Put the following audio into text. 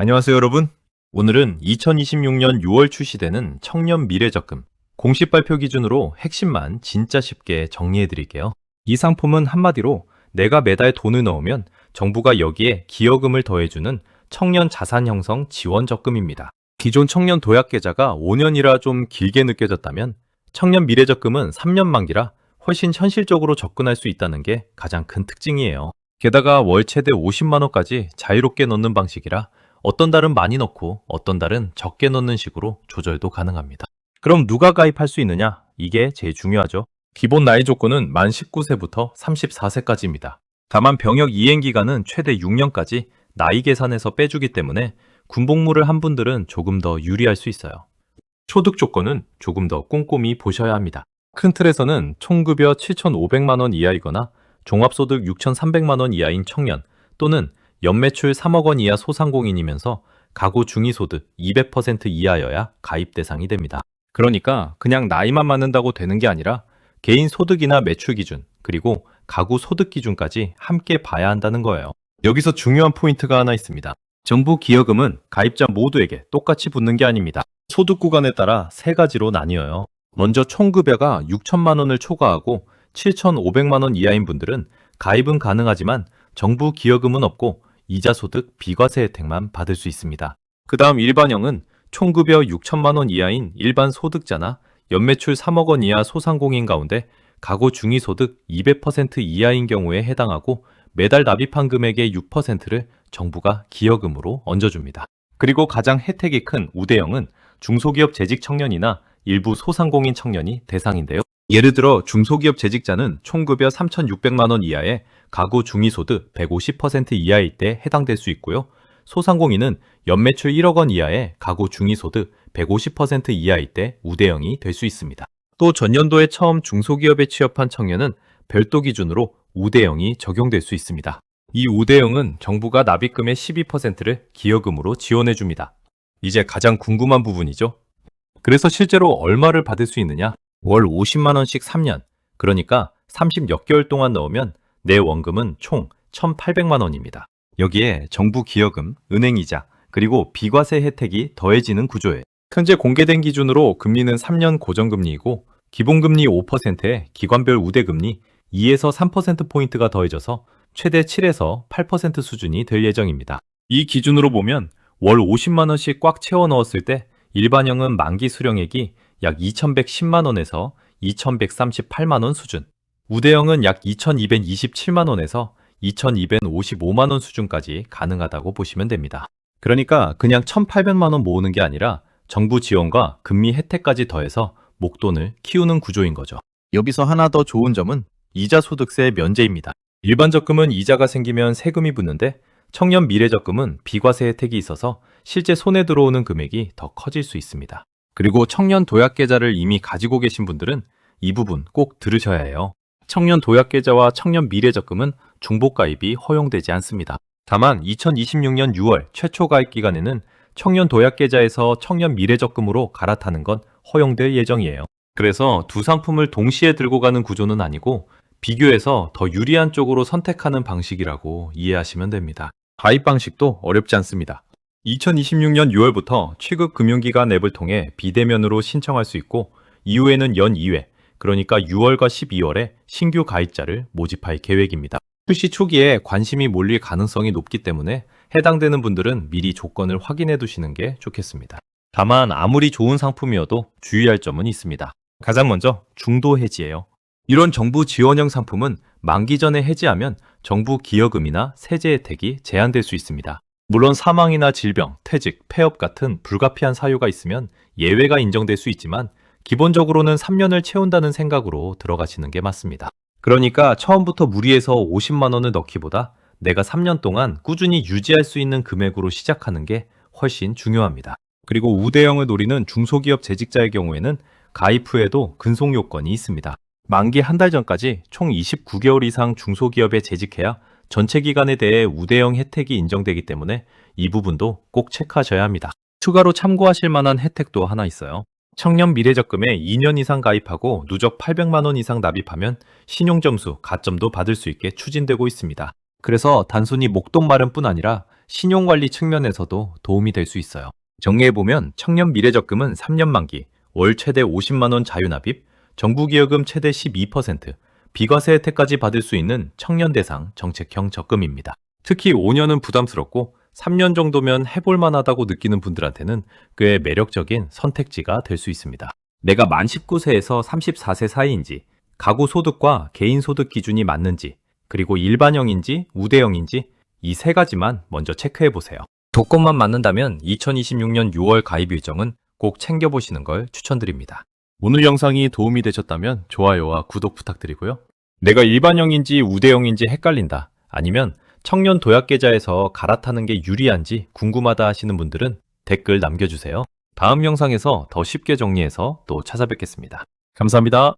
안녕하세요, 여러분. 오늘은 2026년 6월 출시되는 청년 미래적금 공식 발표 기준으로 핵심만 진짜 쉽게 정리해 드릴게요. 이 상품은 한마디로 내가 매달 돈을 넣으면 정부가 여기에 기여금을 더해주는 청년 자산 형성 지원 적금입니다. 기존 청년 도약 계좌가 5년이라 좀 길게 느껴졌다면 청년 미래적금은 3년 만기라 훨씬 현실적으로 접근할 수 있다는 게 가장 큰 특징이에요. 게다가 월 최대 50만 원까지 자유롭게 넣는 방식이라 어떤 달은 많이 넣고 어떤 달은 적게 넣는 식으로 조절도 가능합니다. 그럼 누가 가입할 수 있느냐? 이게 제일 중요하죠. 기본 나이 조건은 만 19세부터 34세까지입니다. 다만 병역 이행 기간은 최대 6년까지 나이 계산에서 빼주기 때문에 군복무를 한 분들은 조금 더 유리할 수 있어요. 소득 조건은 조금 더 꼼꼼히 보셔야 합니다. 큰 틀에서는 총급여 7,500만 원 이하이거나 종합소득 6,300만 원 이하인 청년 또는 연매출 3억 원 이하 소상공인이면서 가구 중위소득 200% 이하여야 가입 대상이 됩니다. 그러니까 그냥 나이만 맞는다고 되는 게 아니라 개인 소득이나 매출 기준, 그리고 가구 소득 기준까지 함께 봐야 한다는 거예요. 여기서 중요한 포인트가 하나 있습니다. 정부 기여금은 가입자 모두에게 똑같이 붙는 게 아닙니다. 소득 구간에 따라 세 가지로 나뉘어요. 먼저 총급여가 6천만 원을 초과하고 7,500만 원 이하인 분들은 가입은 가능하지만 정부 기여금은 없고 이자 소득 비과세 혜택만 받을 수 있습니다. 그 다음 일반형은 총급여 6천만 원 이하인 일반 소득자나 연매출 3억 원 이하 소상공인 가운데 가구 중위소득 200% 이하인 경우에 해당하고 매달 납입한 금액의 6%를 정부가 기여금으로 얹어줍니다. 그리고 가장 혜택이 큰 우대형은 중소기업 재직 청년이나 일부 소상공인 청년이 대상인데요. 예를 들어 중소기업 재직자는 총급여 3,600만 원 이하에 가구 중위소득 150% 이하일 때 해당될 수 있고요. 소상공인은 연매출 1억 원 이하에 가구 중위소득 150% 이하일 때 우대형이 될 수 있습니다. 또 전년도에 처음 중소기업에 취업한 청년은 별도 기준으로 우대형이 적용될 수 있습니다. 이 우대형은 정부가 납입금의 12%를 기여금으로 지원해 줍니다. 이제 가장 궁금한 부분이죠. 그래서 실제로 얼마를 받을 수 있느냐? 월 50만 원씩 3년, 그러니까 30몇 개월 동안 넣으면 내 원금은 총 1,800만 원입니다. 여기에 정부 기여금, 은행이자, 그리고 비과세 혜택이 더해지는 구조예요. 현재 공개된 기준으로 금리는 3년 고정금리이고 기본금리 5%에 기관별 우대금리 2에서 3%포인트가 더해져서 최대 7에서 8% 수준이 될 예정입니다. 이 기준으로 보면 월 50만 원씩 꽉 채워 넣었을 때 일반형은 만기 수령액이 약 2,110만 원에서 2,138만 원 수준, 우대형은 약 2,227만 원에서 2,255만 원 수준까지 가능하다고 보시면 됩니다. 그러니까 그냥 1,800만 원 모으는 게 아니라 정부 지원과 금리 혜택까지 더해서 목돈을 키우는 구조인 거죠. 여기서 하나 더 좋은 점은 이자 소득세 면제입니다. 일반 적금은 이자가 생기면 세금이 붙는데 청년 미래적금은 비과세 혜택이 있어서 실제 손에 들어오는 금액이 더 커질 수 있습니다. 그리고 청년 도약 계좌를 이미 가지고 계신 분들은 이 부분 꼭 들으셔야 해요. 청년 도약 계좌와 청년 미래적금은 중복 가입이 허용되지 않습니다. 다만 2026년 6월 최초 가입 기간에는 청년 도약 계좌에서 청년 미래적금으로 갈아타는 건 허용될 예정이에요. 그래서 두 상품을 동시에 들고 가는 구조는 아니고 비교해서 더 유리한 쪽으로 선택하는 방식이라고 이해하시면 됩니다. 가입 방식도 어렵지 않습니다. 2026년 6월부터 취급 금융기관 앱을 통해 비대면으로 신청할 수 있고 이후에는 연 2회, 그러니까 6월과 12월에 신규 가입자를 모집할 계획입니다. 출시 초기에 관심이 몰릴 가능성이 높기 때문에 해당되는 분들은 미리 조건을 확인해 두시는 게 좋겠습니다. 다만 아무리 좋은 상품이어도 주의할 점은 있습니다. 가장 먼저 중도 해지예요. 이런 정부 지원형 상품은 만기 전에 해지하면 정부 기여금이나 세제 혜택이 제한될 수 있습니다. 물론 사망이나 질병, 퇴직, 폐업 같은 불가피한 사유가 있으면 예외가 인정될 수 있지만 기본적으로는 3년을 채운다는 생각으로 들어가시는 게 맞습니다. 그러니까 처음부터 무리해서 50만 원을 넣기보다 내가 3년 동안 꾸준히 유지할 수 있는 금액으로 시작하는 게 훨씬 중요합니다. 그리고 우대형을 노리는 중소기업 재직자의 경우에는 가입 후에도 근속 요건이 있습니다. 만기 한 달 전까지 총 29개월 이상 중소기업에 재직해야 전체 기간에 대해 우대형 혜택이 인정되기 때문에 이 부분도 꼭 체크하셔야 합니다. 추가로 참고하실 만한 혜택도 하나 있어요. 청년 미래적금에 2년 이상 가입하고 누적 800만 원 이상 납입하면 신용점수 가점도 받을 수 있게 추진되고 있습니다. 그래서 단순히 목돈 마련뿐 아니라 신용관리 측면에서도 도움이 될 수 있어요. 정리해보면 청년 미래적금은 3년 만기, 월 최대 50만 원 자유납입, 정부기여금 최대 12%, 비과세 혜택까지 받을 수 있는 청년 대상 정책형 적금입니다. 특히 5년은 부담스럽고 3년 정도면 해볼 만하다고 느끼는 분들한테는 꽤 매력적인 선택지가 될 수 있습니다. 내가 만 19세에서 34세 사이인지, 가구 소득과 개인 소득 기준이 맞는지, 그리고 일반형인지 우대형인지 이 세 가지만 먼저 체크해 보세요. 조건만 맞는다면 2026년 6월 가입 일정은 꼭 챙겨보시는 걸 추천드립니다. 오늘 영상이 도움이 되셨다면 좋아요와 구독 부탁드리고요. 내가 일반형인지 우대형인지 헷갈린다, 아니면 청년 도약 계좌에서 갈아타는 게 유리한지 궁금하다 하시는 분들은 댓글 남겨주세요. 다음 영상에서 더 쉽게 정리해서 또 찾아뵙겠습니다. 감사합니다.